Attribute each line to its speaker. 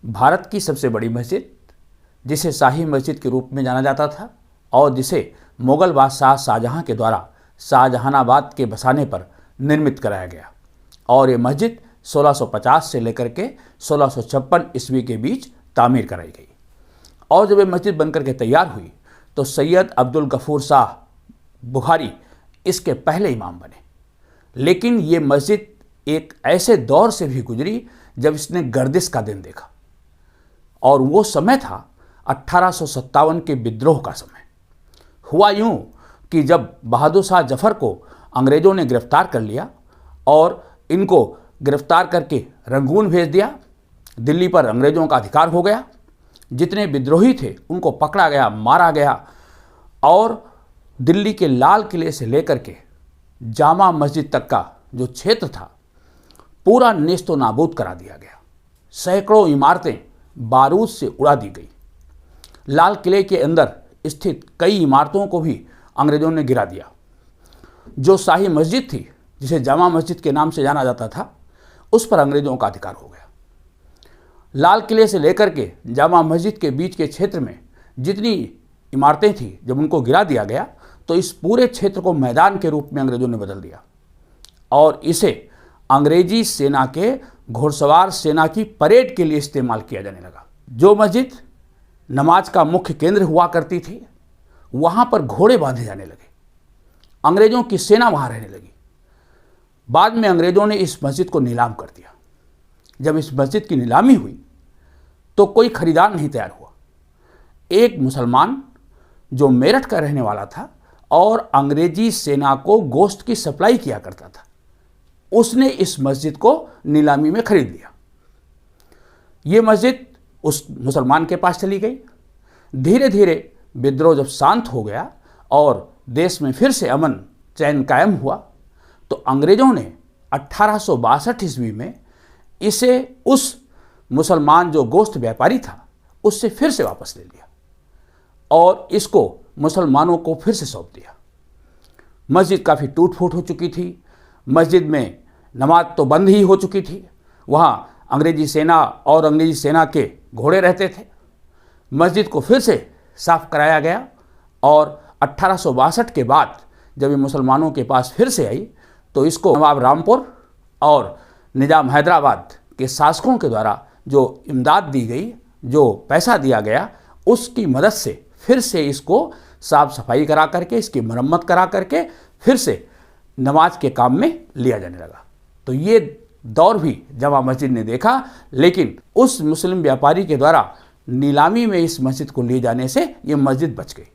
Speaker 1: भारत की सबसे बड़ी मस्जिद, जिसे शाही मस्जिद के रूप में जाना जाता था और जिसे मुगल बादशाह शाहजहां के द्वारा शाहजहानाबाद के बसाने पर निर्मित कराया गया। और ये मस्जिद 1650 से लेकर के 1656 ईस्वी के बीच तामीर कराई गई। और जब ये मस्जिद बनकर के तैयार हुई तो सैयद अब्दुल गफूर शाह बुखारी इसके पहले इमाम बने। लेकिन ये मस्जिद एक ऐसे दौर से भी गुजरी जब इसने गर्दिश का दिन देखा, और वो समय था 1857 के विद्रोह का समय। हुआ यूं कि जब बहादुर शाह जफर को अंग्रेज़ों ने गिरफ्तार कर लिया और इनको गिरफ्तार करके रंगून भेज दिया, दिल्ली पर अंग्रेज़ों का अधिकार हो गया। जितने विद्रोही थे उनको पकड़ा गया, मारा गया, और दिल्ली के लाल किले से लेकर के जामा मस्जिद तक का जो क्षेत्र था पूरा नेस्तो नाबूद करा दिया गया। सैकड़ों इमारतें बारूद से उड़ा दी गई। लाल किले के अंदर स्थित कई इमारतों को भी अंग्रेज़ों ने गिरा दिया। जो शाही मस्जिद थी, जिसे जामा मस्जिद के नाम से जाना जाता था, उस पर अंग्रेज़ों का अधिकार हो गया। लाल किले से लेकर के जामा मस्जिद के बीच के क्षेत्र में जितनी इमारतें थी, जब उनको गिरा दिया गया तो इस पूरे क्षेत्र को मैदान के रूप में अंग्रेज़ों ने बदल दिया और इसे अंग्रेजी सेना के घुड़सवार सेना की परेड के लिए इस्तेमाल किया जाने लगा। जो मस्जिद नमाज का मुख्य केंद्र हुआ करती थी, वहाँ पर घोड़े बांधे जाने लगे। अंग्रेज़ों की सेना वहाँ रहने लगी। बाद में अंग्रेज़ों ने इस मस्जिद को नीलाम कर दिया। जब इस मस्जिद की नीलामी हुई तो कोई खरीदार नहीं तैयार हुआ। एक मुसलमान जो मेरठ का रहने वाला था और अंग्रेजी सेना को गोश्त की सप्लाई किया करता था, उसने इस मस्जिद को नीलामी में खरीद लिया। ये मस्जिद उस मुसलमान के पास चली गई। धीरे धीरे विद्रोह जब शांत हो गया और देश में फिर से अमन चैन कायम हुआ तो अंग्रेज़ों ने 1862 ईस्वी में इसे उस मुसलमान जो गोश्त व्यापारी था उससे फिर से वापस ले लिया और इसको मुसलमानों को फिर से सौंप दिया। मस्जिद काफ़ी टूट फूट हो चुकी थी। मस्जिद में नमाज तो बंद ही हो चुकी थी। वहाँ अंग्रेजी सेना और अंग्रेजी सेना के घोड़े रहते थे। मस्जिद को फिर से साफ कराया गया और 1862 के बाद जब ये मुसलमानों के पास फिर से आई तो इसको नवाब रामपुर और निजाम हैदराबाद के शासकों के द्वारा जो इमदाद दी गई, जो पैसा दिया गया, उसकी मदद से फिर से इसको साफ सफाई करा करके, इसकी मरम्मत करा करके फिर से नमाज के काम में लिया जाने लगा। तो ये दौर भी जामा मस्जिद ने देखा, लेकिन उस मुस्लिम व्यापारी के द्वारा नीलामी में इस मस्जिद को ले जाने से ये मस्जिद बच गई।